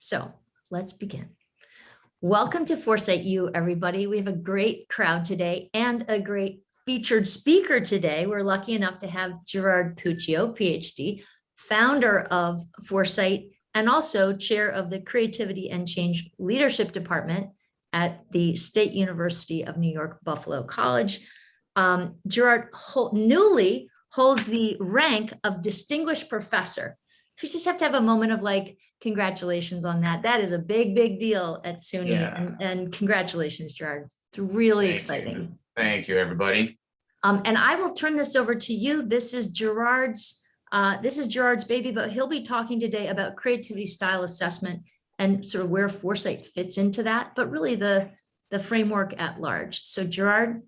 So let's begin. Welcome to FourSight U, everybody. We have a great crowd today and a great featured speaker today. We're lucky enough to have Gerard Puccio, PhD, founder of FourSight and also chair of the Creativity and Change Leadership Department at the State University of New York, Buffalo College. Gerard newly holds the rank of distinguished professor. You just have to have a moment of like, congratulations on that. That is a big, big deal at SUNY. Yeah. And congratulations, Gerard. It's really exciting. You. Thank you, everybody. And I will turn this over to you. This is Gerard's baby, but he'll be talking today about creativity style assessment and sort of where FourSight fits into that, but really the framework at large. So Gerard,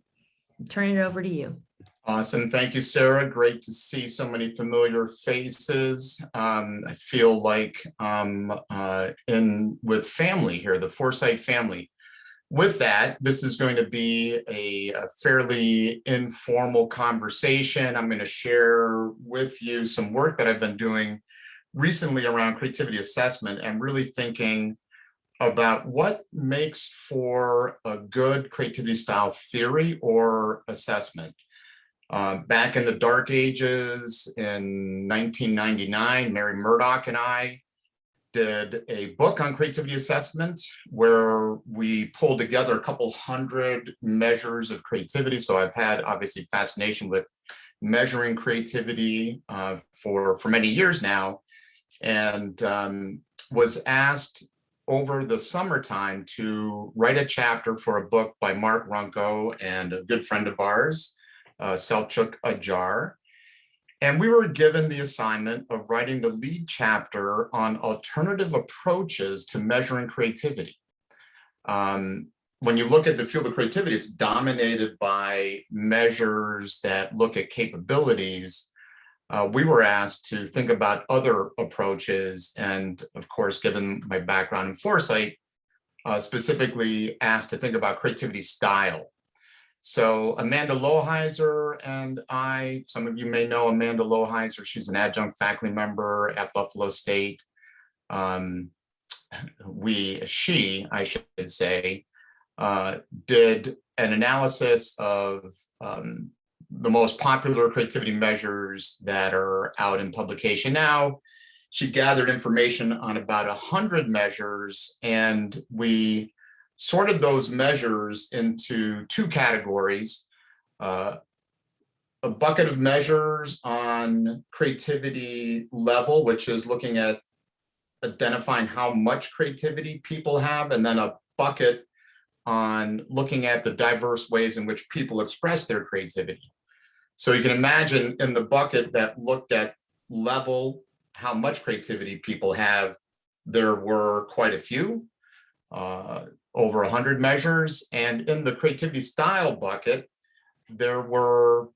I'm turning it over to you. Awesome. Thank you, Sarah. Great to see so many familiar faces. I feel like I'm in with family here, the FourSight family. With that, this is going to be a fairly informal conversation. I'm going to share with you some work that I've been doing recently around creativity assessment and really thinking about what makes for a good creativity style theory or assessment. Back in the dark ages in 1999, Mary Murdoch and I did a book on creativity assessment where we pulled together a couple hundred measures of creativity. So I've had obviously fascination with measuring creativity for many years now, and was asked over the summertime to write a chapter for a book by Mark Runko and a good friend of ours, Selçuk Acar. And we were given the assignment of writing the lead chapter on alternative approaches to measuring creativity. When you look at the field of creativity, it's dominated by measures that look at capabilities. We were asked to think about other approaches. And of course, given my background in FourSight, specifically asked to think about creativity style. So Amanda Loheiser and I, some of you may know Amanda Loheiser, she's an adjunct faculty member at Buffalo State. She, I should say, did an analysis of the most popular creativity measures that are out in publication now. She gathered information on about 100 measures, and we sorted those measures into two categories. A bucket of measures on creativity level, which is looking at identifying how much creativity people have, and then a bucket on looking at the diverse ways in which people express their creativity. So you can imagine in the bucket that looked at level, how much creativity people have, there were quite a few. Over 100 measures, and in the creativity style bucket, there were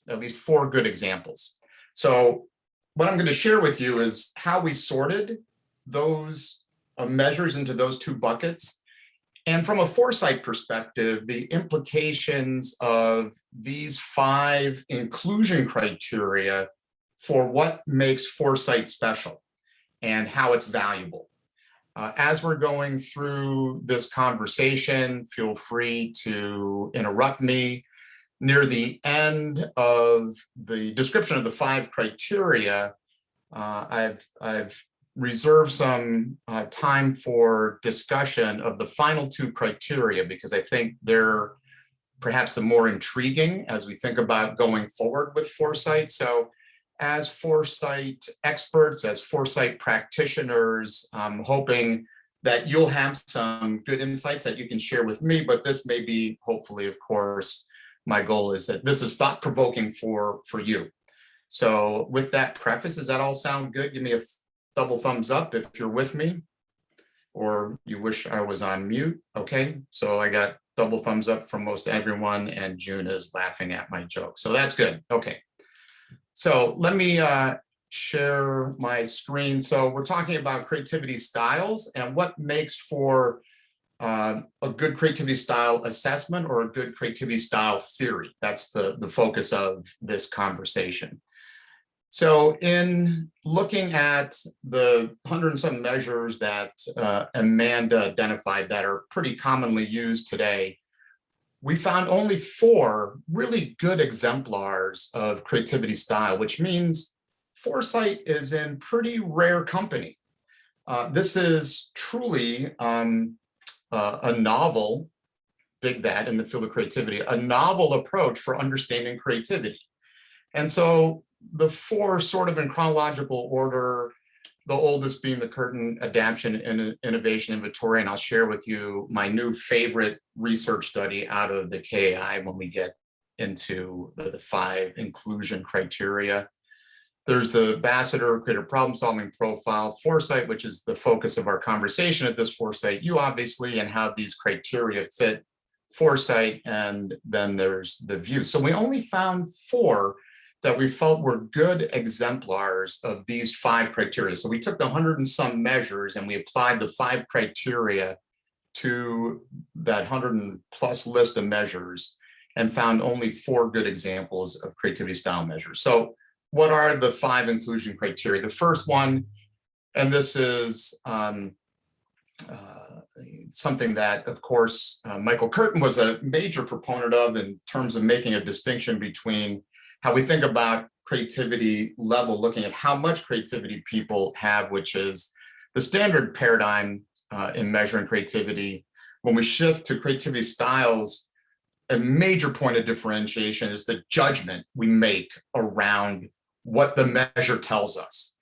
at least four good examples. So what I'm going to share with you is how we sorted those measures into those two buckets. And from a FourSight perspective, the implications of these 5 inclusion criteria for what makes FourSight special and how it's valuable. As we're going through this conversation, feel free to interrupt me. Near the end of the description of the 5 criteria, I've reserved some time for discussion of the final 2 criteria, because I think they're perhaps the more intriguing as we think about going forward with FourSight. So as FourSight experts, as FourSight practitioners, I'm hoping that you'll have some good insights that you can share with me, but this may be, hopefully, of course, my goal is that this is thought-provoking for you. So with that preface, does that all sound good? Give me a double thumbs up if you're with me, or you wish I was on mute. Okay, so I got double thumbs up from most everyone, and June is laughing at my joke. So that's good. Okay. So let me share my screen. So we're talking about creativity styles and what makes for a good creativity style assessment or a good creativity style theory. That's the focus of this conversation. So in looking at the 100 and some measures that Amanda identified that are pretty commonly used today, we found only 4 really good exemplars of creativity style, which means FourSight is in pretty rare company. This is truly a novel, dig that in the field of creativity, a novel approach for understanding creativity. And so the 4 sort of in chronological order, the oldest being the Curtin Adaptation and Innovation Inventory, and I'll share with you my new favorite research study out of the KAI when we get into the 5 inclusion criteria. There's the Ambassador Creative Problem Solving Profile, FourSight, which is the focus of our conversation at this FourSight U, obviously, and how these criteria fit FourSight, and then there's the view. So we only found 4 that we felt were good exemplars of these 5 criteria. So we took the 100 and some measures and we applied the 5 criteria to that 100 and plus list of measures and found only 4 good examples of creativity style measures. So what are the 5 inclusion criteria? The first one, and this is something that, of course, Michael Curtin was a major proponent of in terms of making a distinction between how we think about creativity level, looking at how much creativity people have, which is the standard paradigm in measuring creativity. When we shift to creativity styles, a major point of differentiation is the judgment we make around what the measure tells us.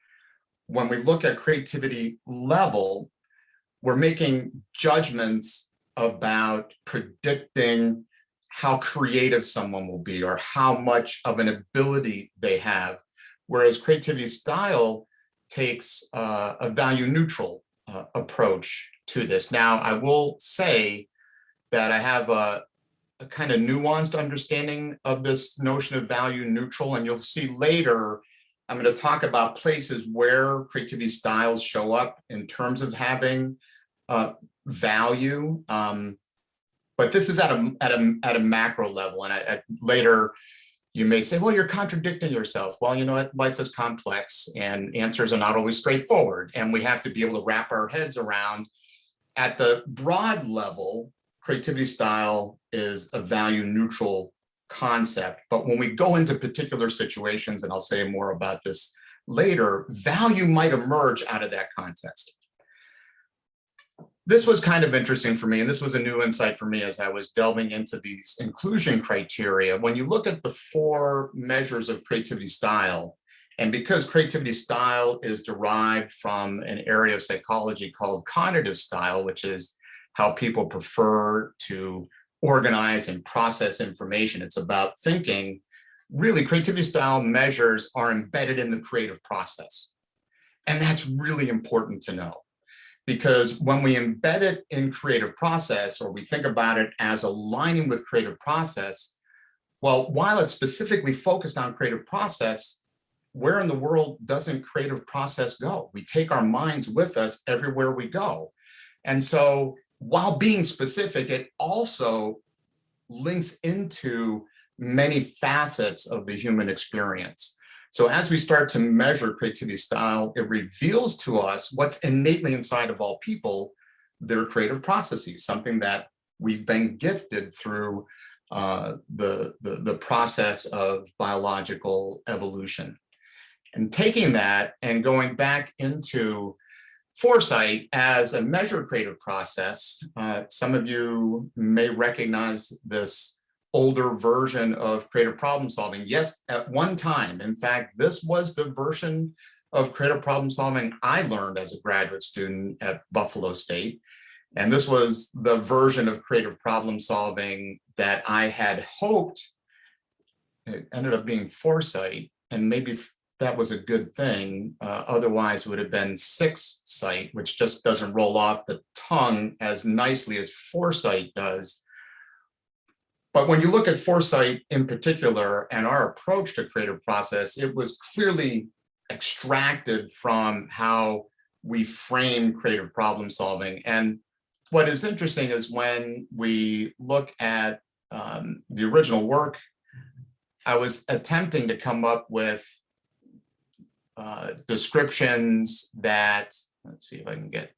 When we look at creativity level, we're making judgments about predicting how creative someone will be or how much of an ability they have, whereas creativity style takes a value neutral approach to this. Now, I will say that I have a kind of nuanced understanding of this notion of value neutral, and you'll see later, I'm going to talk about places where creativity styles show up in terms of having value. But this is at a macro level, and later you may say, well, you're contradicting yourself. Well, you know what? Life is complex and answers are not always straightforward. And we have to be able to wrap our heads around, at the broad level, creativity style is a value neutral concept. But when we go into particular situations, and I'll say more about this later, value might emerge out of that context. This was kind of interesting for me, and this was a new insight for me as I was delving into these inclusion criteria. When you look at the 4 measures of creativity style, and because creativity style is derived from an area of psychology called cognitive style, which is how people prefer to organize and process information, it's about thinking, really creativity style measures are embedded in the creative process. And that's really important to know. Because when we embed it in creative process, or we think about it as aligning with creative process, well, while it's specifically focused on creative process, where in the world doesn't creative process go? We take our minds with us everywhere we go. And so while being specific, it also links into many facets of the human experience. So as we start to measure creativity style, it reveals to us what's innately inside of all people, their creative processes, something that we've been gifted through the process of biological evolution. And taking that and going back into FourSight as a measured creative process, some of you may recognize this older version of creative problem solving. Yes, at one time, in fact, this was the version of creative problem solving I learned as a graduate student at Buffalo State. And this was the version of creative problem solving that I had hoped it ended up being FourSight, and maybe that was a good thing. Otherwise, it would have been SixSight, which just doesn't roll off the tongue as nicely as FourSight does. But when you look at FourSight in particular and our approach to creative process, it was clearly extracted from how we frame creative problem solving. And what is interesting is when we look at the original work, I was attempting to come up with descriptions that, let's see if I can get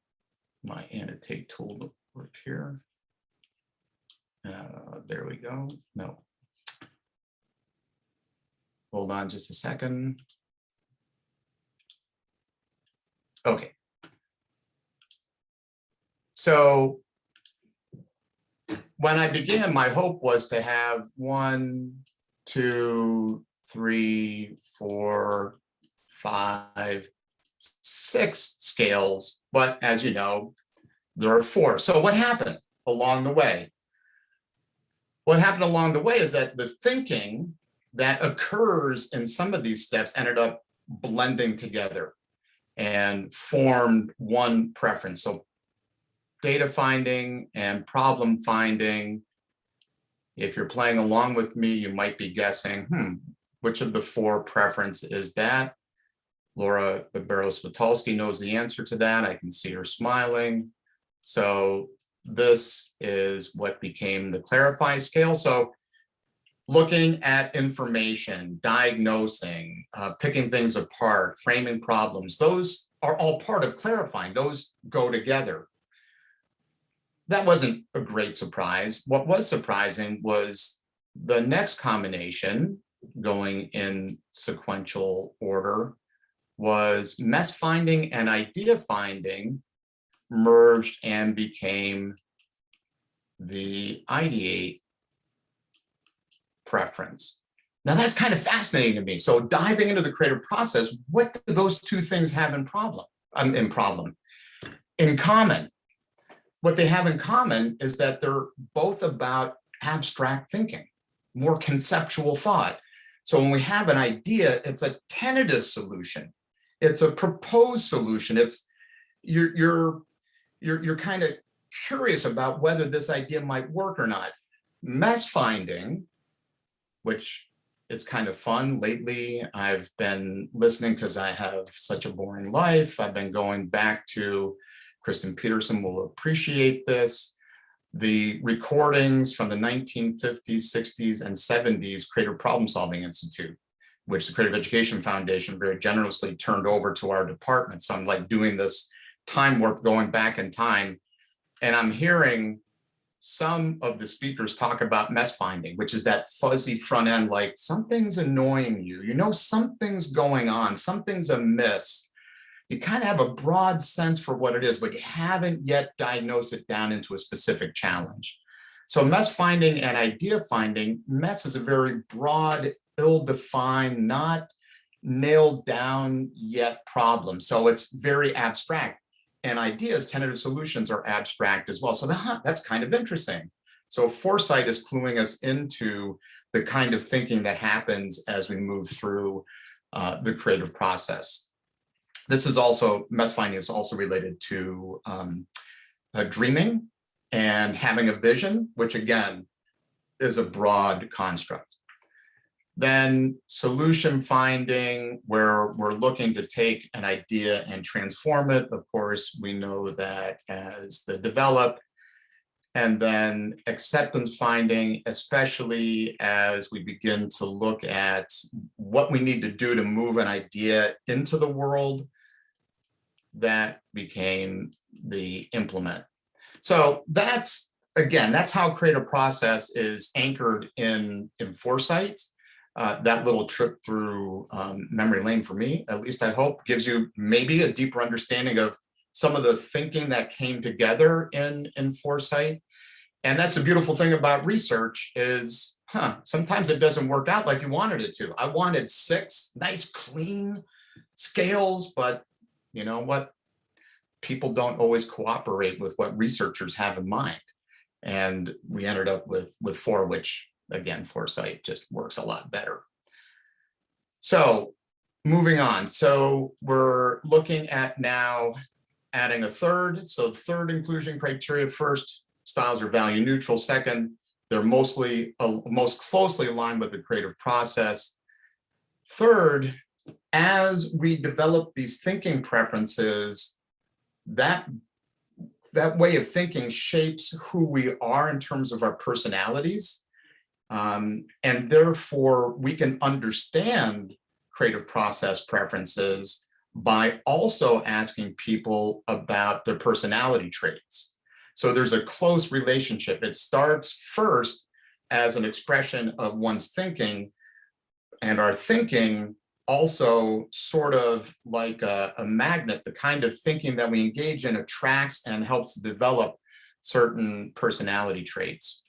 my annotate tool to work here. There we go. No. Hold on just a second. Okay. So when I began, my hope was to have 1, 2, 3, 4, 5, 6 scales, but as you know, there are 4. So what happened along the way? What happened along the way is that the thinking that occurs in some of these steps ended up blending together and formed one preference. So data finding and problem finding. If you're playing along with me, you might be guessing, which of the 4 preference is that? Laura Barrows-Vitalski knows the answer to that. I can see her smiling. So this is what became the clarify scale. So looking at information, diagnosing, picking things apart, framing problems, those are all part of clarifying. Those go together. That wasn't a great surprise. What was surprising was the next combination, going in sequential order, was mess finding and idea finding merged and became the ideate preference. Now that's kind of fascinating to me. So diving into the creative process, what do those 2 things have in common? What they have in common is that they're both about abstract thinking, more conceptual thought. So when we have an idea, it's a tentative solution. It's a proposed solution. It's you're kind of curious about whether this idea might work or not. Mess finding, which it's kind of fun. Lately, I've been listening because I have such a boring life. I've been going back to, Kristen Peterson will appreciate this, the recordings from the 1950s, 60s, and 70s Creative Problem Solving Institute, which the Creative Education Foundation very generously turned over to our department. So I'm like doing this time warp going back in time, and I'm hearing some of the speakers talk about mess finding, which is that fuzzy front end, like something's annoying you, you know, something's going on, something's amiss. You kind of have a broad sense for what it is, but you haven't yet diagnosed it down into a specific challenge. So mess finding and idea finding, mess is a very broad, ill-defined, not nailed down yet problem. So it's very abstract. And ideas, tentative solutions, are abstract as well. So that's kind of interesting. So FourSight is cluing us into the kind of thinking that happens as we move through the creative process. This is also, mess finding is also related to dreaming and having a vision, which again is a broad construct. Then solution finding, where we're looking to take an idea and transform it. Of course, we know that as the develop. And then acceptance finding, especially as we begin to look at what we need to do to move an idea into the world, that became the implement. So that's, again, that's how creative process is anchored in FourSight. That little trip through memory lane for me, at least I hope, gives you maybe a deeper understanding of some of the thinking that came together in FourSight. And that's the beautiful thing about research is, sometimes it doesn't work out like you wanted it to. I wanted 6 nice, clean scales, but you know what? People don't always cooperate with what researchers have in mind. And we ended up with 4, which again, FourSight just works a lot better. So moving on. So we're looking at now adding a third. So third inclusion criteria: first, styles are value neutral. Second, they're most closely aligned with the creative process. Third, as we develop these thinking preferences, that way of thinking shapes who we are in terms of our personalities. And therefore, we can understand creative process preferences by also asking people about their personality traits. So there's a close relationship. It starts first as an expression of one's thinking, and our thinking also sort of like a magnet. The kind of thinking that we engage in attracts and helps develop certain personality traits.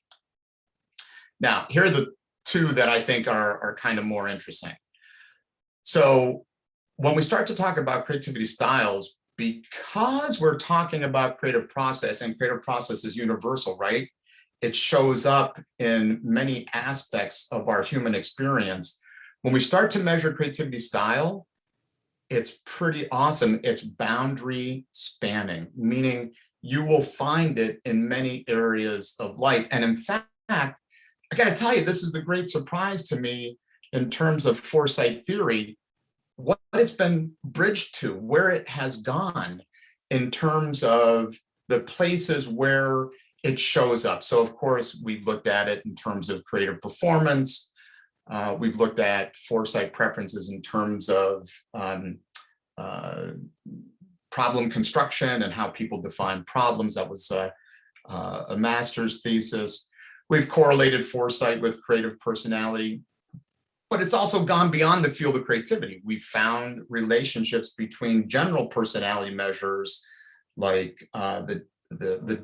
Now, here are the two that I think are kind of more interesting. So when we start to talk about creativity styles, because we're talking about creative process, and creative process is universal, right? It shows up in many aspects of our human experience. When we start to measure creativity style, it's pretty awesome. It's boundary spanning, meaning you will find it in many areas of life. And in fact, I got to tell you, this is the great surprise to me in terms of foresight theory, what it's been bridged to, where it has gone in terms of the places where it shows up. So of course, we've looked at it in terms of creative performance. We've looked at foresight preferences in terms of problem construction and how people define problems. That was a master's thesis. We've correlated foresight with creative personality, but it's also gone beyond the field of creativity. We've found relationships between general personality measures like the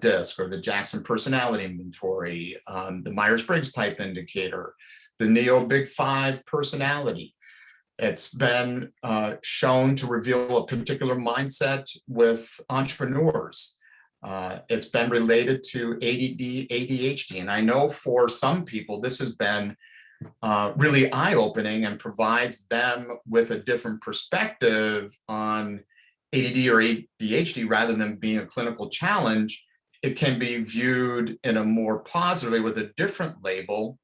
DISC or the Jackson Personality Inventory, the Myers-Briggs Type Indicator, the Neo Big Five personality. It's been shown to reveal a particular mindset with entrepreneurs. It's been related to ADD, ADHD. And I know for some people, this has been really eye-opening and provides them with a different perspective on ADD or ADHD. Rather than being a clinical challenge, it can be viewed in a more positive way with a different label,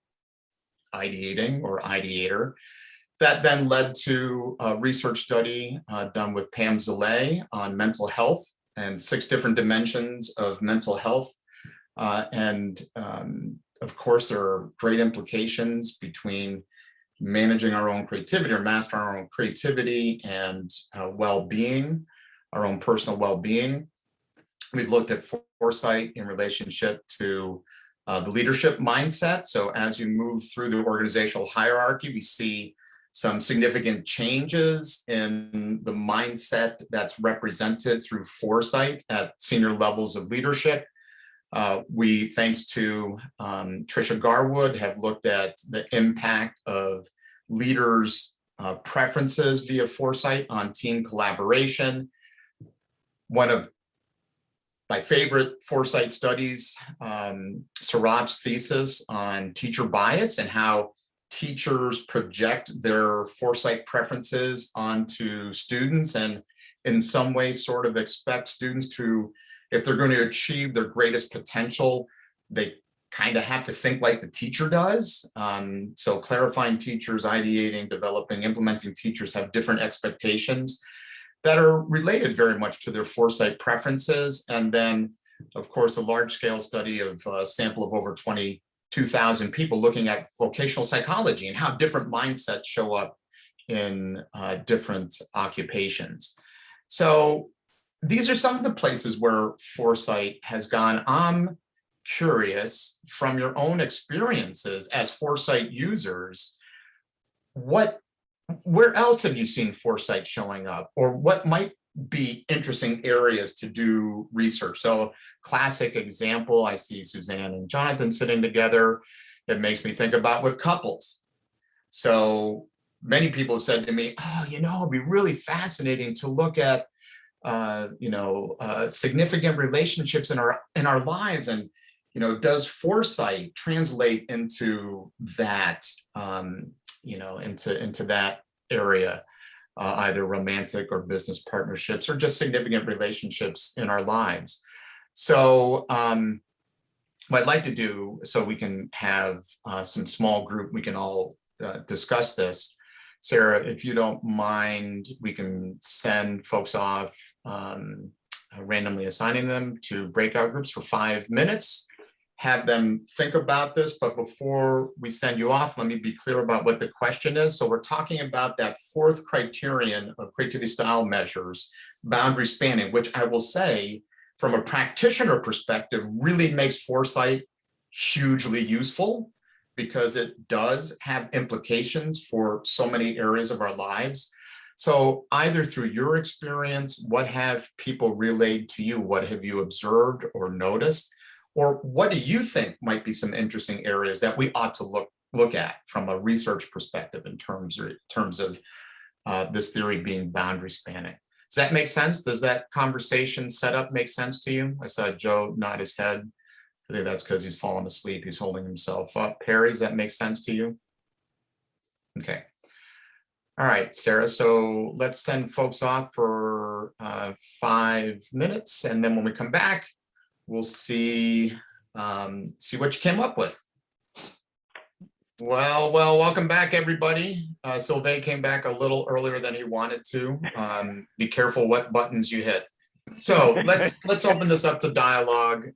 ideating or ideator. That then led to a research study done with Pam Zalay on mental health and 6 different dimensions of mental health. Of course, there are great implications between managing our own creativity or mastering our own creativity and well-being, our own personal well-being. We've looked at foresight in relationship to the leadership mindset. So as you move through the organizational hierarchy, we see some significant changes in the mindset that's represented through foresight at senior levels of leadership. We, thanks to Tricia Garwood, have looked at the impact of leaders' preferences via foresight on team collaboration. One of my favorite foresight studies, Sarab's thesis on teacher bias and how teachers project their foresight preferences onto students, and in some ways sort of expect students to, if they're going to achieve their greatest potential, they kind of have to think like the teacher does. So clarifying teachers, ideating, developing, implementing teachers have different expectations that are related very much to their foresight preferences. And then, of course, a large-scale study of a sample of over 22,000 people looking at vocational psychology and how different mindsets show up in different occupations. So these are some of the places where foresight has gone. I'm curious, from your own experiences as foresight users, where else have you seen foresight showing up, or what might be interesting areas to do research? So classic example, I see Suzanne and Jonathan sitting together, that makes me think about with couples. So many people have said to me, oh, it'd be really fascinating to look at significant relationships in our lives, and does foresight translate into that into that area, either romantic or business partnerships or just significant relationships in our lives. So what I'd like to do, so we can have some small group, we can all discuss this. Sarah, if you don't mind, we can send folks off, randomly assigning them to breakout groups for 5 minutes, have them think about this, but before we send you off, let me be clear about what the question is. So we're talking about that fourth criterion of creativity style measures, boundary spanning, which I will say from a practitioner perspective really makes FourSight hugely useful because it does have implications for so many areas of our lives. So either through your experience, what have people relayed to you? What have you observed or noticed? Or what do you think might be some interesting areas that we ought to look at from a research perspective in terms of this theory being boundary spanning? Does that make sense? Does that conversation setup make sense to you? I saw Joe nod his head. I think that's because he's fallen asleep. He's holding himself up. Perry, does that make sense to you? Okay. All right, Sarah, so let's send folks off for 5 minutes. And then when we come back, we'll see what you came up with. Well, welcome back, everybody. Sylvain came back a little earlier than he wanted to. Be careful what buttons you hit. So let's open this up to dialogue.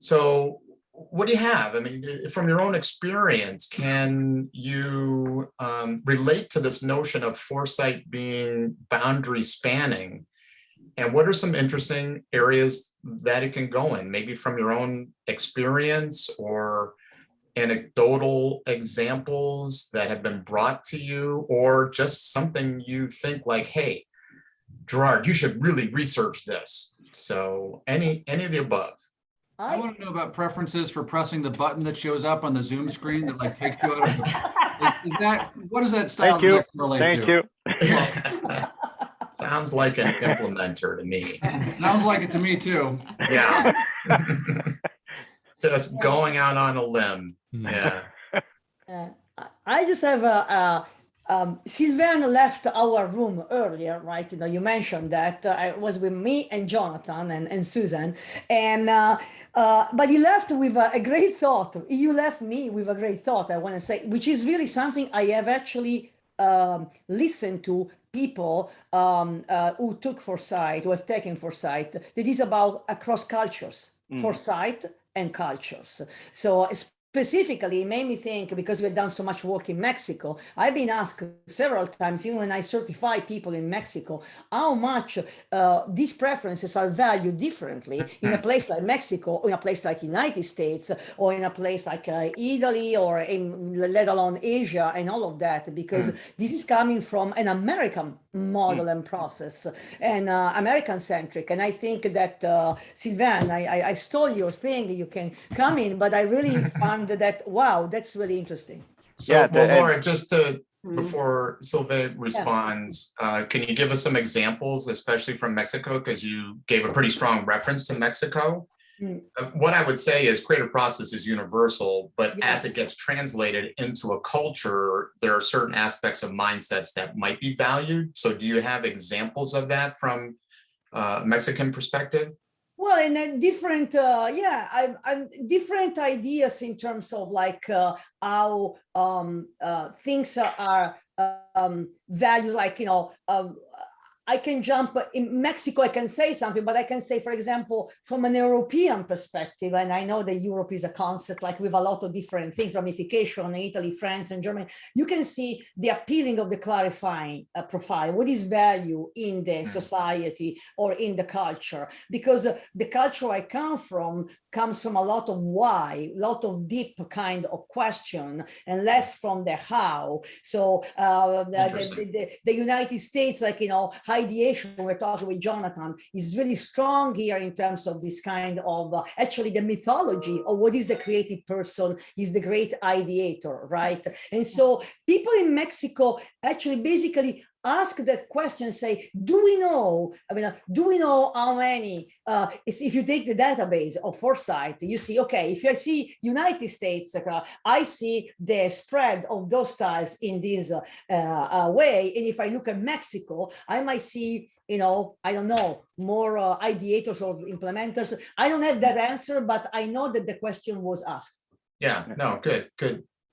So what do you have? I mean, from your own experience, can you relate to this notion of FourSight being boundary spanning? And what are some interesting areas that it can go in, maybe from your own experience or anecdotal examples that have been brought to you, or just something you think like, hey, Gerard, you should really research this. So any of the above. I want to know about preferences for pressing the button that shows up on the Zoom screen that like takes you out of the, what is that style? Thank you. Relate Thank to? you. Sounds like an implementer to me. Sounds like it to me too. Yeah. Just going out on a limb. Yeah. I just have Sylvain left our room earlier, right? You know, you mentioned that it was with me and Jonathan and Susan, and but he left with a great thought. You left me with a great thought, I want to say, which is really something I have actually listened to people who took FourSight, who have taken FourSight, that is about across cultures, FourSight and cultures. So specifically, it made me think, because we've done so much work in Mexico, I've been asked several times, even when I certify people in Mexico, how much these preferences are valued differently in a place like Mexico, or in a place like United States, or in a place like Italy, or let alone Asia, and all of that, because this is coming from an American model and process, and American-centric. And I think that, Sylvain, I stole your thing, you can come in, but I really found that, wow, that's really interesting. So, Yeah, well, Laura, just to, before Sylvain responds, can you give us some examples, especially from Mexico, because you gave a pretty strong reference to Mexico? What I would say is creative process is universal, but as it gets translated into a culture, there are certain aspects of mindsets that might be valued. So do you have examples of that from a Mexican perspective? Well, in a different, I'm different ideas in terms of like how things are valued, like, you know, I can jump in Mexico, I can say something, but I can say, for example, from an European perspective, and I know that Europe is a concept like with a lot of different things, ramification, Italy, France, and Germany, you can see the appealing of the clarifying profile, what is value in the society or in the culture, because the culture I come from comes from a lot of why, a lot of deep kind of question, and less from the how. So the United States, like, you know, ideation, we're talking with Jonathan, is really strong here in terms of this kind of actually the mythology of what is the creative person, is the great ideator, right? And so people in Mexico actually basically ask that question, say, do we know, do we know how many, if you take the database of FourSight, you see, okay, if I see United States, I see the spread of those styles in this way. And if I look at Mexico, I might see, you know, I don't know, more ideators or implementers. I don't have that answer, but I know that the question was asked. Yeah, no, good.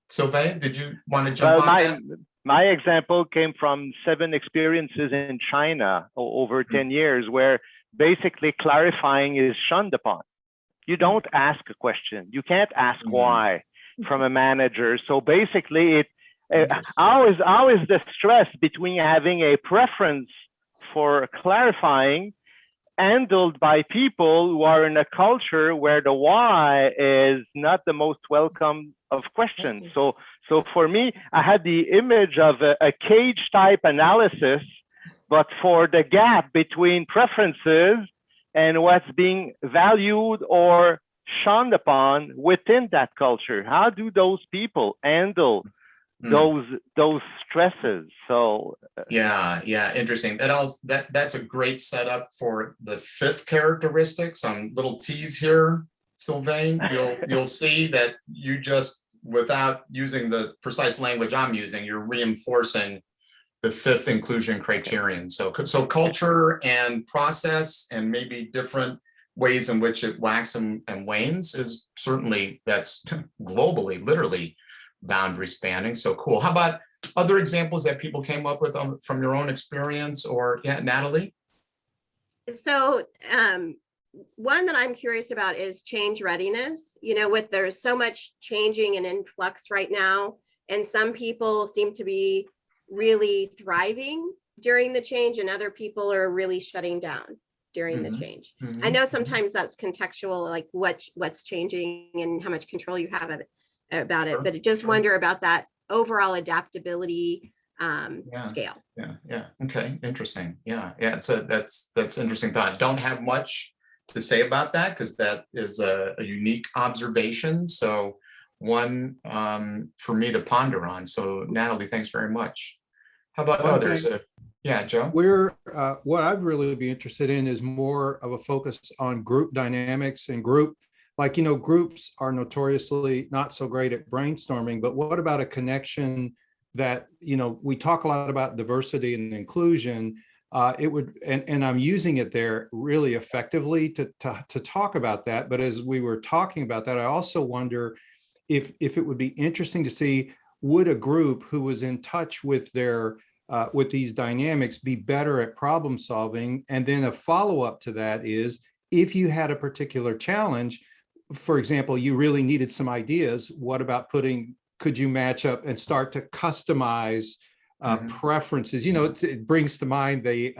Sylvain, did you want to jump on that? My example came from 7 experiences in China over 10 years, where basically clarifying is shunned upon. You don't ask a question. You can't ask Mhm. why from a manager. So basically, how is the stress between having a preference for clarifying handled by people who are in a culture where the why is not the most welcome of questions. So for me, I had the image of a cage type analysis, but for the gap between preferences and what's being valued or shunned upon within that culture. How do those people handle those stresses? So yeah, interesting. That's a great setup for the fifth characteristic. Some little tease here, Sylvain. You'll see that you just, without using the precise language I'm using, you're reinforcing the fifth inclusion criterion. So culture and process and maybe different ways in which it waxes and wanes is certainly, that's globally, literally boundary spanning. So cool. How about other examples that people came up with from your own experience? Or yeah, Natalie? So one that I'm curious about is change readiness. You know, there's so much changing and in flux right now, and some people seem to be really thriving during the change, and other people are really shutting down during the change. I know sometimes that's contextual, like what's changing and how much control you have about it, but I just wonder about that overall adaptability scale. Yeah. Okay. Interesting. Yeah. That's interesting thought. Don't have much to say about that because that is a unique observation. So one for me to ponder on. So Natalie, thanks very much. How about others? Yeah, Joe? What I'd really be interested in is more of a focus on group dynamics and group, like, groups are notoriously not so great at brainstorming, but what about a connection that, we talk a lot about diversity and inclusion. It would, and I'm using it there really effectively to talk about that. But as we were talking about that, I also wonder if it would be interesting to see, would a group who was in touch with their with these dynamics be better at problem solving? And then a follow-up to that is, if you had a particular challenge, for example, you really needed some ideas, what about could you match up and start to customize preferences? It brings to mind the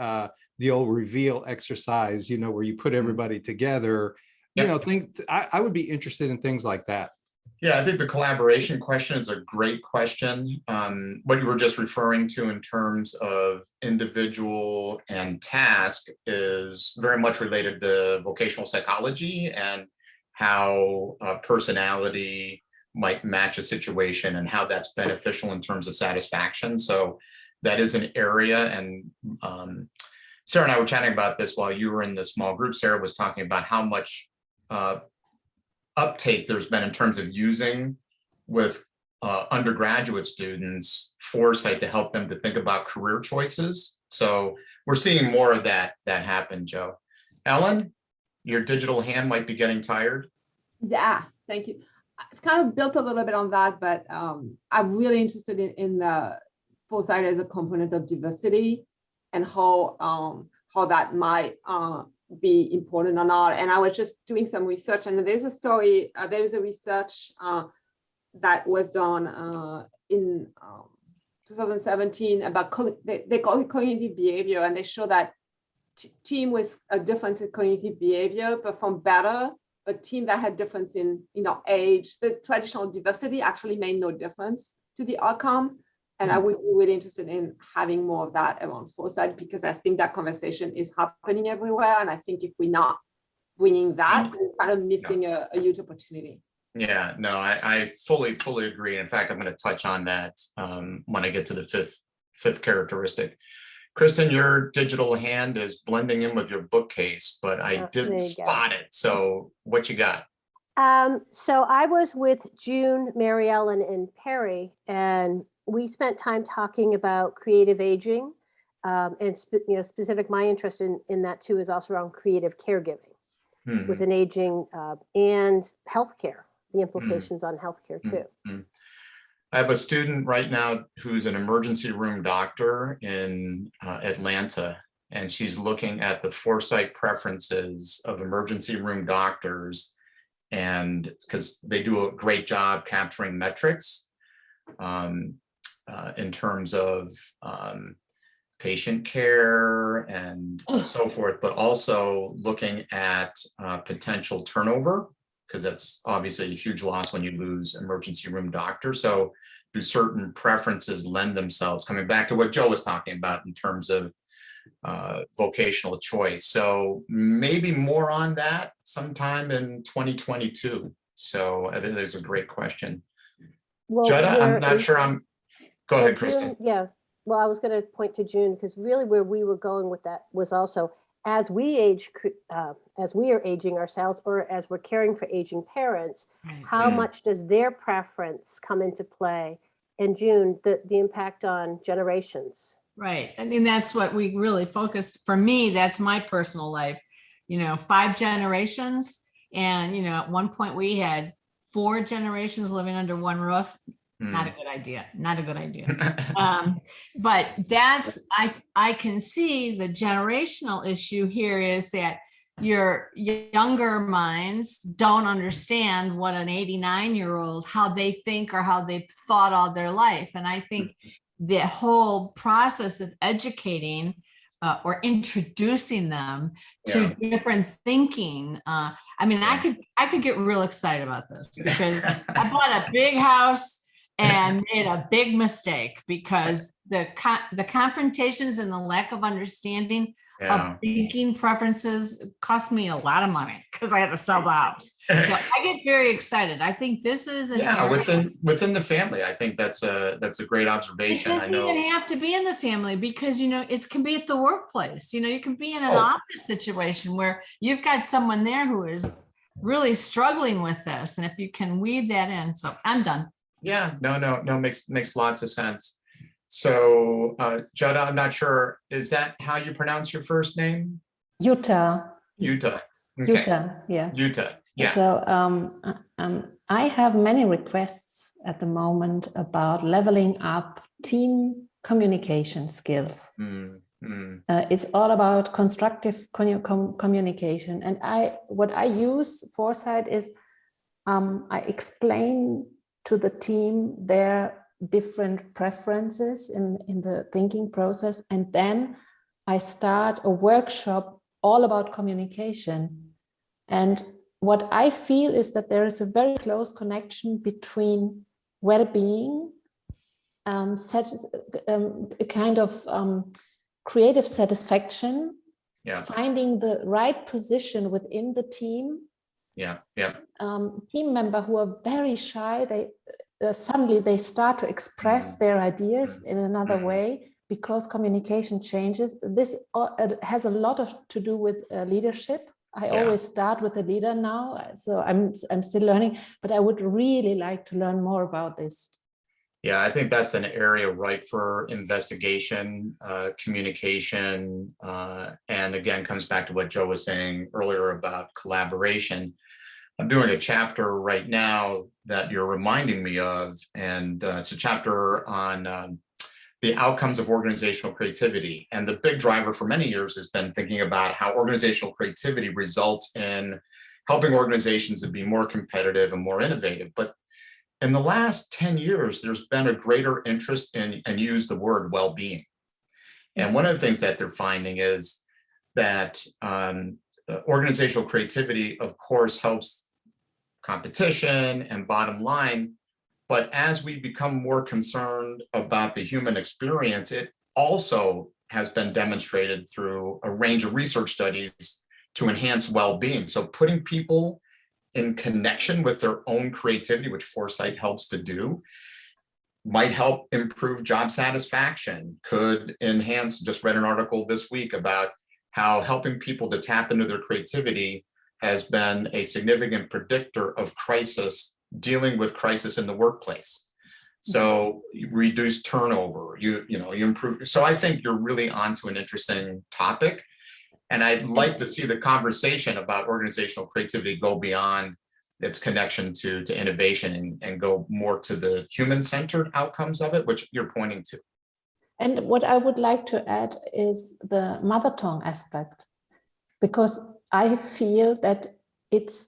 old reveal exercise, where you put everybody together, things. I would be interested in things like that. Yeah, I think the collaboration question is a great question. What you were just referring to in terms of individual and task is very much related to vocational psychology and how personality might match a situation and how that's beneficial in terms of satisfaction. So that is an area. And Sarah and I were chatting about this while you were in the small group. Sarah was talking about how much uptake there's been in terms of using with undergraduate students FourSight to help them to think about career choices. So we're seeing more of that happen, Joe. Ellen, your digital hand might be getting tired. Yeah, thank you. It's kind of built a little bit on that, but I'm really interested in the FourSight as a component of diversity and how that might be important or not. And I was just doing some research, and there's a story, there's a research that was done in 2017 about, they call it cognitive behavior, and they show that team with a difference in cognitive behavior perform better. A team that had difference in age, the traditional diversity actually made no difference to the outcome. And I would be really interested in having more of that around FourSight, because I think that conversation is happening everywhere. And I think if we're not bringing that, we're kind of missing a huge opportunity. Yeah, no, I fully agree. In fact, I'm going to touch on that when I get to the fifth characteristic. Kristen, your digital hand is blending in with your bookcase, but I did spot it. So what you got? So I was with June, Mary Ellen, and Perry, and we spent time talking about creative aging, and specific. My interest in that too is also around creative caregiving within aging and healthcare, the implications on healthcare too. I have a student right now who's an emergency room doctor in Atlanta, and she's looking at the FourSight preferences of emergency room doctors and because they do a great job capturing metrics in terms of patient care and so forth, but also looking at potential turnover, because that's obviously a huge loss when you lose emergency room doctors. So do certain preferences lend themselves, coming back to what Joe was talking about in terms of vocational choice. So maybe more on that sometime in 2022. So I think there's a great question. Well, Jutta, I'm where not is- sure go well, ahead, Kristen. June, yeah, well, I was going to point to June because really where we were going with that was also as we age, as we are aging ourselves, or as we're caring for aging parents, how much does their preference come into play? And June, the impact on generations. Right. I mean, that's what we really focused. For me, that's my personal life, 5 generations. And, at one point we had 4 generations living under one roof. Not a good idea. Not a good idea. But that's, I can see the generational issue here is that your younger minds don't understand what an 89-year-old, how they think or how they've thought all their life. And I think the whole process of educating or introducing them to different thinking. I mean, I could get real excited about this because I bought a big house and made a big mistake because the confrontations and the lack of understanding of thinking preferences cost me a lot of money because I had to sell the house. So I get very excited. I think this is an area within the family. I think that's a great observation. It doesn't even have to be in the family because it can be at the workplace. You can be in an office situation where you've got someone there who is really struggling with this, and if you can weave that in. So I'm done. Yeah, no, makes lots of sense. So, Jutta, I'm not sure, is that how you pronounce your first name? Jutta. Jutta. Okay. Jutta, yeah. Jutta, yeah. So I have many requests at the moment about leveling up team communication skills. It's all about constructive communication. And what I use FourSight is I explain to the team their different preferences in the thinking process. And then I start a workshop all about communication. And what I feel is that there is a very close connection between well-being, a kind of creative satisfaction, finding the right position within the team. Team member who are very shy, they suddenly start to express their ideas in another way because communication changes. This has a lot to do with leadership. I always start with a leader now, so I'm still learning, but I would really like to learn more about this. Yeah, I think that's an area ripe for investigation, communication, and again, comes back to what Joe was saying earlier about collaboration. I'm doing a chapter right now that you're reminding me of, and it's a chapter on the outcomes of organizational creativity. And the big driver for many years has been thinking about how organizational creativity results in helping organizations to be more competitive and more innovative. But in the last 10 years, there's been a greater interest in, and use the word well-being. And one of the things that they're finding is that organizational creativity, of course, helps competition and bottom line. But as we become more concerned about the human experience, it also has been demonstrated through a range of research studies to enhance well-being. So putting people in connection with their own creativity, which FourSight helps to do, might help improve job satisfaction, could enhance. Just read an article this week about how helping people to tap into their creativity has been a significant predictor of dealing with crisis in the workplace. So you reduce turnover, you improve. So I think you're really onto an interesting topic. And I'd like to see the conversation about organizational creativity go beyond its connection to innovation and go more to the human-centered outcomes of it, which you're pointing to. And what I would like to add is the mother tongue aspect, because I feel that it's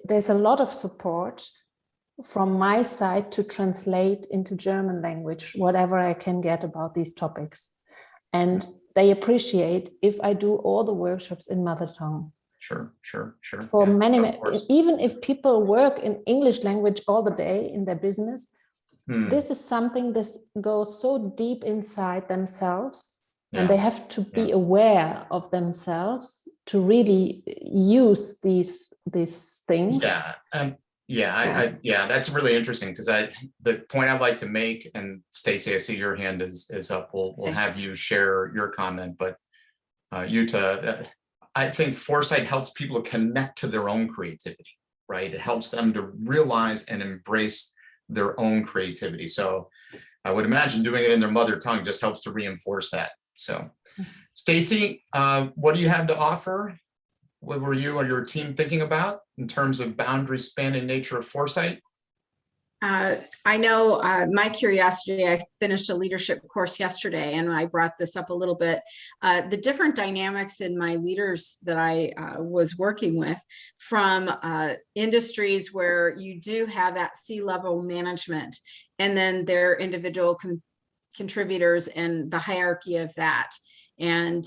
there's a lot of support from my side to translate into German language whatever I can get about these topics. And they appreciate if I do all the workshops in mother tongue. Sure. For Yeah, many, of course. even if people work in English language all the day in their business, this is something that goes so deep inside themselves, and they have to be aware of themselves to really use these things. Yeah, and that's really interesting, because the point I'd like to make, and Stacy, I see your hand is up. We'll have you share your comment, but Yuta, I think FourSight helps people connect to their own creativity, right? It helps them to realize and embrace their own creativity. So I would imagine doing it in their mother tongue just helps to reinforce that. So Stacy, what do you have to offer? What were you or your team thinking about in terms of boundary spanning nature of FourSight? I know my curiosity, I finished a leadership course yesterday and I brought this up a little bit. The different dynamics in my leaders that I was working with, from industries where you do have that C-level management and then their individual contributors and the hierarchy of that. And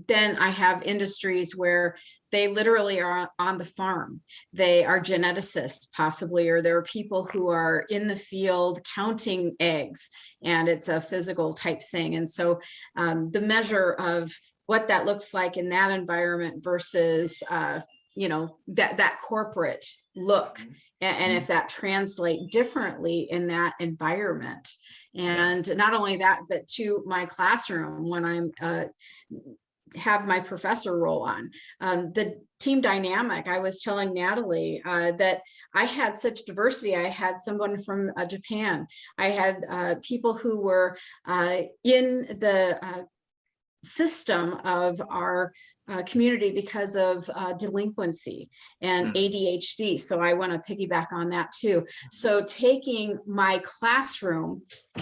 then I have industries where they literally are on the farm. They are geneticists possibly, or there are people who are in the field counting eggs, and it's a physical type thing. And so the measure of what that looks like in that environment versus, that corporate look, and if that translate differently in that environment. And not only that, but to my classroom when I'm have my professor role on. The team dynamic, I was telling Natalie that I had such diversity. I had someone from Japan. I had people who were in the system of our community because of delinquency and ADHD. So I want to piggyback on that too. So taking my classroom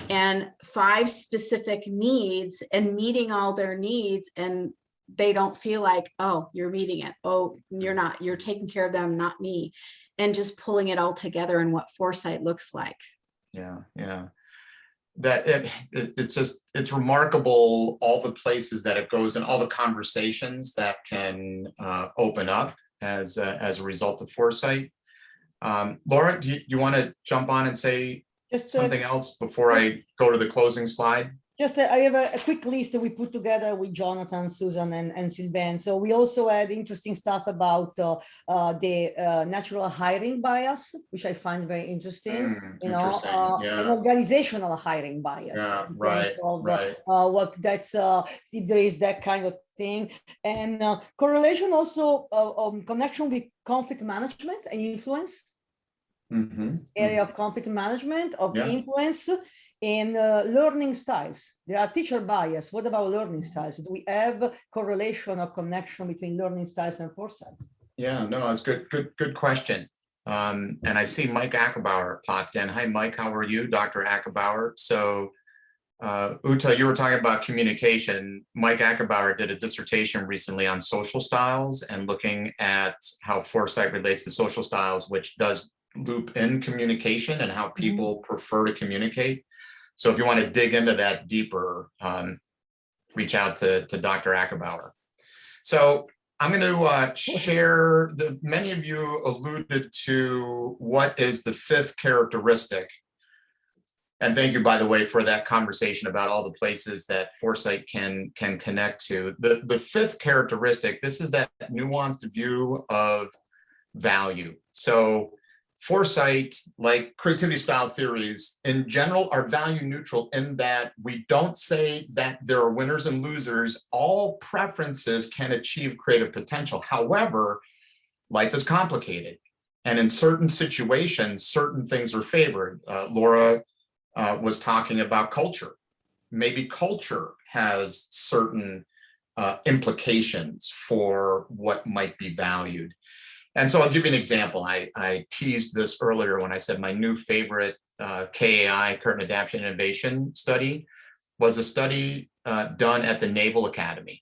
and 5 specific needs and meeting all their needs, and they don't feel like, oh, you're meeting it. Oh, you're not, you're taking care of them, not me. And just pulling it all together and what FourSight looks like. Yeah. That it's remarkable, all the places that it goes and all the conversations that can open up as a result of FourSight. Laura, do you want to jump on and say something else before I go to the closing slide? I have a quick list that we put together with Jonathan, Susan, and Sylvain. So we also had interesting stuff about the natural hiring bias, which I find very interesting. An organizational hiring bias. Yeah, right. What that's if there is that kind of thing, and correlation also connection with conflict management and influence. Area of conflict management of influence. In learning styles, there are teacher bias. What about learning styles? Do we have correlation or connection between learning styles and FourSight? Yeah, no, that's good question. And I see Mike Ackerbauer popped in. Hi, Mike, how are you, Dr. Ackerbauer? So Uta, you were talking about communication. Mike Ackerbauer did a dissertation recently on social styles and looking at how FourSight relates to social styles, which does loop in communication and how people prefer to communicate. So if you want to dig into that deeper, reach out to Dr. Ackerbauer. So I'm going to share, many of you alluded to what is the 5th characteristic. And thank you, by the way, for that conversation about all the places that FourSight can connect to. The 5th characteristic, this is that nuanced view of value. So FourSight, like creativity style theories, in general, are value neutral in that we don't say that there are winners and losers. All preferences can achieve creative potential. However, life is complicated. And in certain situations, certain things are favored. Laura was talking about culture. Maybe culture has certain implications for what might be valued. And so I'll give you an example. I teased this earlier when I said my new favorite KAI, Current Adaptation Innovation study, was a study done at the Naval Academy.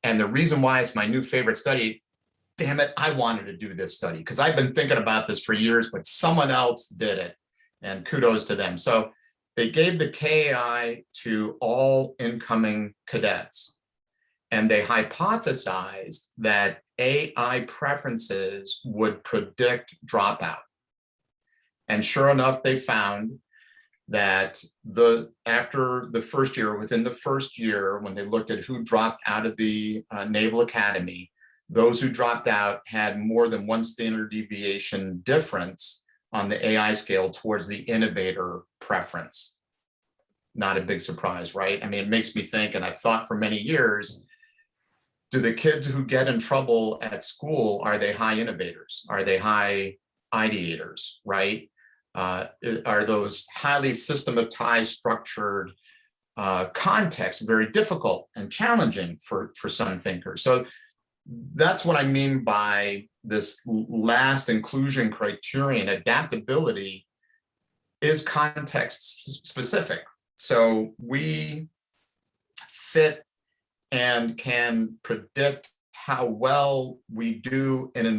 And the reason why it's my new favorite study, damn it, I wanted to do this study because I've been thinking about this for years, but someone else did it. And kudos to them. So they gave the KAI to all incoming cadets. And they hypothesized that AI preferences would predict dropout. And sure enough, they found that after the first year, within the first year, when they looked at who dropped out of the Naval Academy, those who dropped out had more than one standard deviation difference on the AI scale towards the innovator preference. Not a big surprise, right? I mean, it makes me think, and I've thought for many years, do the kids who get in trouble at school, are they high innovators? Are they high ideators, right? Are those highly systematized, structured contexts very difficult and challenging for some thinkers? So that's what I mean by this last inclusion criterion. Adaptability is context specific. So we fit and can predict how well we do in an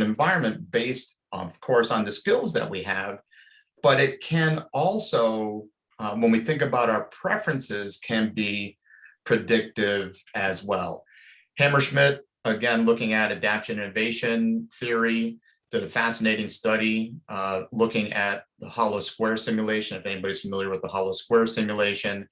environment based, of course, on the skills that we have, but it can also, when we think about our preferences, can be predictive as well. Hammerschmidt, again, looking at adaptation innovation theory, did a fascinating study looking at the hollow square simulation, if anybody's familiar with the hollow square simulation,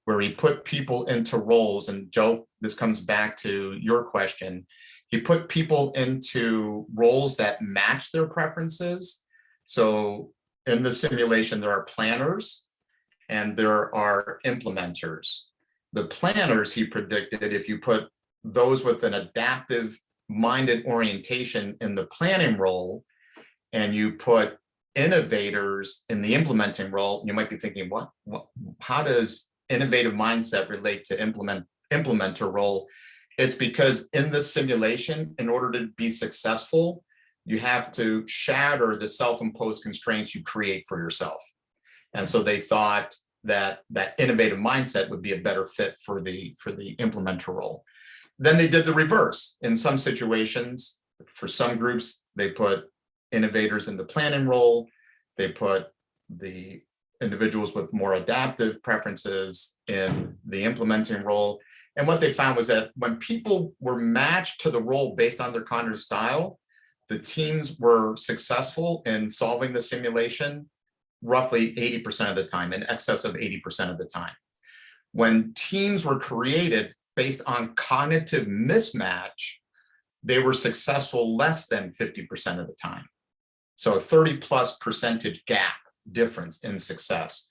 where he put people into roles. And Joe, this comes back to your question. He put people into roles that match their preferences. So in the simulation, there are planners and there are implementers. The planners, he predicted, if you put those with an adaptive minded orientation in the planning role, and you put innovators in the implementing role, you might be thinking, what how does innovative mindset relate to implementer role? It's because in this simulation, in order to be successful, you have to shatter the self-imposed constraints you create for yourself. And so they thought that that innovative mindset would be a better fit for the implementer role. Then they did the reverse. In some situations, for some groups, they put innovators in the planning role. They put the individuals with more adaptive preferences in the implementing role. And what they found was that when people were matched to the role based on their cognitive style, the teams were successful in solving the simulation roughly 80% of the time, in excess of 80% of the time. When teams were created based on cognitive mismatch, they were successful less than 50% of the time. So a 30+ % gap difference in success.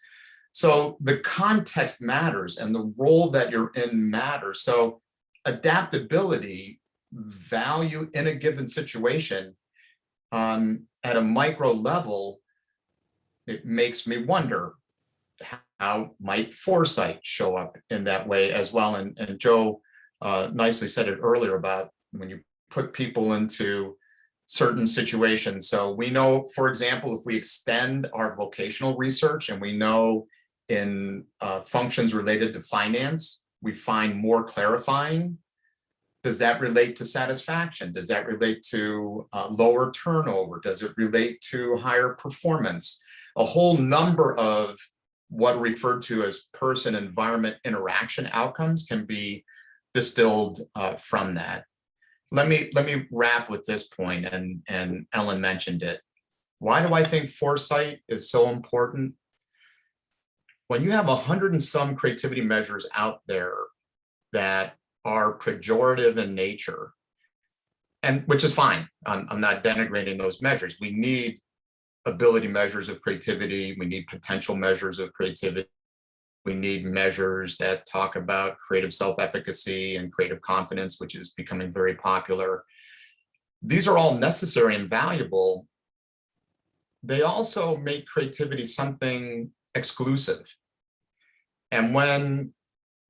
So the context matters and the role that you're in matters. So adaptability, value in a given situation, at a micro level, it makes me wonder, how might FourSight show up in that way as well? And Joe nicely said it earlier about when you put people into certain situations. So we know, for example, if we extend our vocational research and we know in functions related to finance, we find more clarifying. Does that relate to satisfaction? Does that relate to lower turnover? Does it relate to higher performance? A whole number of what are referred to as person-environment interaction outcomes can be distilled from that. Let me wrap with this point, and Ellen mentioned it. Why do I think FourSight is so important? When you have 100 and some creativity measures out there that are pejorative in nature, and which is fine, I'm not denigrating those measures. We need ability measures of creativity. We need potential measures of creativity. We need measures that talk about creative self-efficacy and creative confidence, which is becoming very popular. These are all necessary and valuable. They also make creativity something exclusive. And when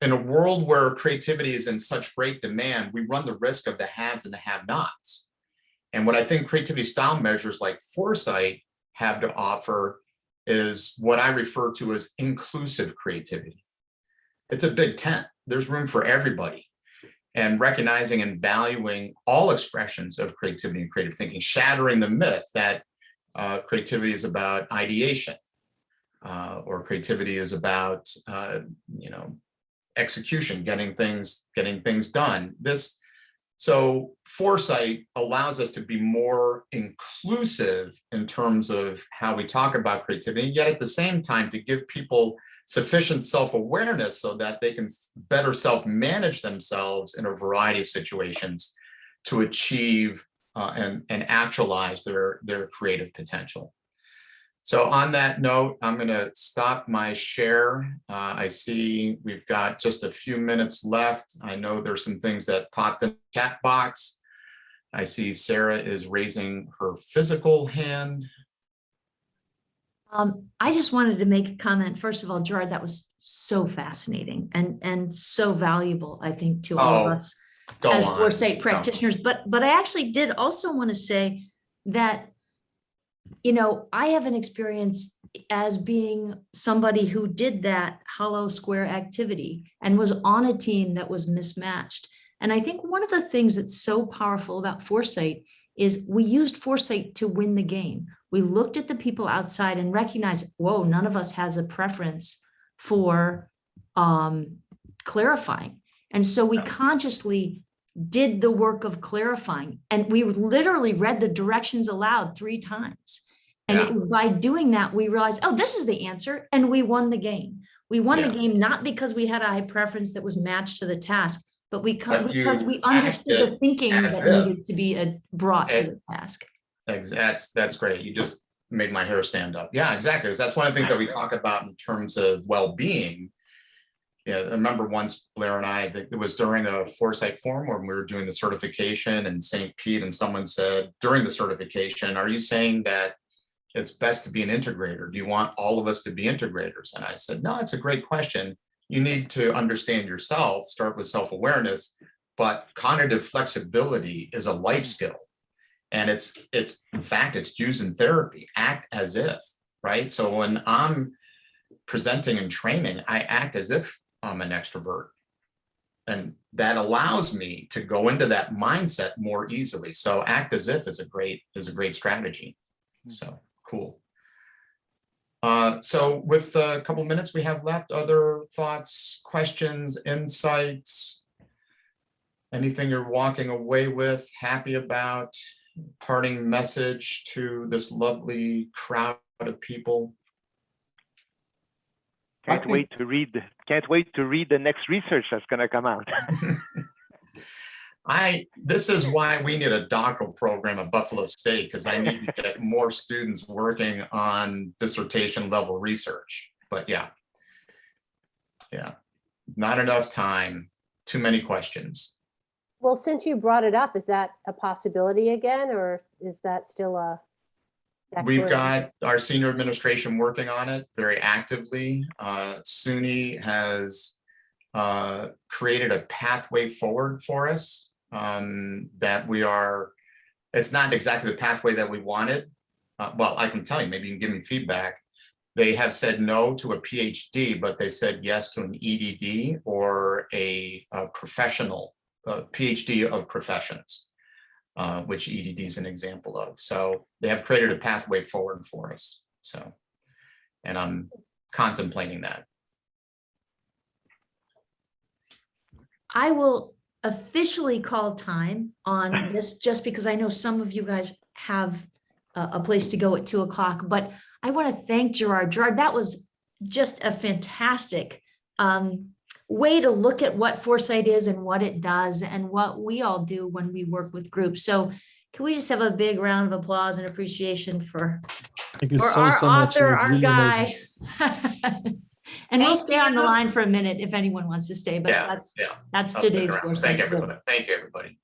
in a world where creativity is in such great demand, we run the risk of the haves and the have-nots. And what I think creativity style measures like FourSight have to offer is what I refer to as inclusive creativity. It's a big tent. There's room for everybody. and recognizing and valuing all expressions of creativity and creative thinking, shattering the myth that creativity is about ideation, or creativity is about, execution, getting things done. So FourSight allows us to be more inclusive in terms of how we talk about creativity, yet at the same time to give people sufficient self-awareness so that they can better self-manage themselves in a variety of situations to achieve and actualize their creative potential. So on that note, I'm going to stop my share. I see we've got just a few minutes left. I know there's some things that popped in the chat box. I see Sarah is raising her physical hand. I just wanted to make a comment. First of all, Gerard, that was so fascinating and so valuable, I think, to all of us as FourSight practitioners. But I actually did also want to say that, I have an experience as being somebody who did that hollow square activity and was on a team that was mismatched. And I think one of the things that's so powerful about FourSight is we used FourSight to win the game. We looked at the people outside and recognized, whoa, none of us has a preference for clarifying. And so we consciously did the work of clarifying, and we literally read the directions aloud 3 times. And it was by doing that, we realized, oh, this is the answer. And we won the game. We won the game, not because we had a high preference that was matched to the task, but because we understood the thinking that needed to be brought to the task. That's great. You just made my hair stand up. Yeah, exactly. That's one of the things that we talk about in terms of well-being. Yeah, I remember once Blair and I, it was during a FourSight forum when we were doing the certification in St. Pete, and someone said during the certification, are you saying that it's best to be an integrator? Do you want all of us to be integrators? And I said, no, it's a great question. You need to understand yourself, start with self-awareness, but cognitive flexibility is a life skill. And it's in fact, it's used in therapy, act as if, right? So when I'm presenting and training, I act as if I'm an extrovert. And that allows me to go into that mindset more easily. So act as if is a great strategy. So cool. So with a couple minutes we have left, other thoughts, questions, insights, anything you're walking away with, happy about, parting message to this lovely crowd of people? Can't wait to read the next research that's going to come out. This is why we need a doctoral program at Buffalo State, because I need to get more students working on dissertation level research. But yeah, not enough time, too many questions. Well, since you brought it up, is that a possibility again, or is that still a? We've got our senior administration working on it very actively. SUNY has created a pathway forward for us that it's not exactly the pathway that we wanted. Well, I can tell you, maybe you can give me feedback. They have said no to a PhD, but they said yes to an EDD or a professional PhD of professions. Which EDD is an example of. So they have created a pathway forward for us. So, and I'm contemplating that. I will officially call time on this just because I know some of you guys have a place to go at 2 o'clock, but I want to thank Gerard. Gerard, that was just a fantastic way to look at what FourSight is and what it does and what we all do when we work with groups. So can we just have a big round of applause and appreciation for our author, our guy. And we'll stay on the line for a minute if anyone wants to stay, but that's today's FourSight. Thank you, everybody. Thank you, everybody.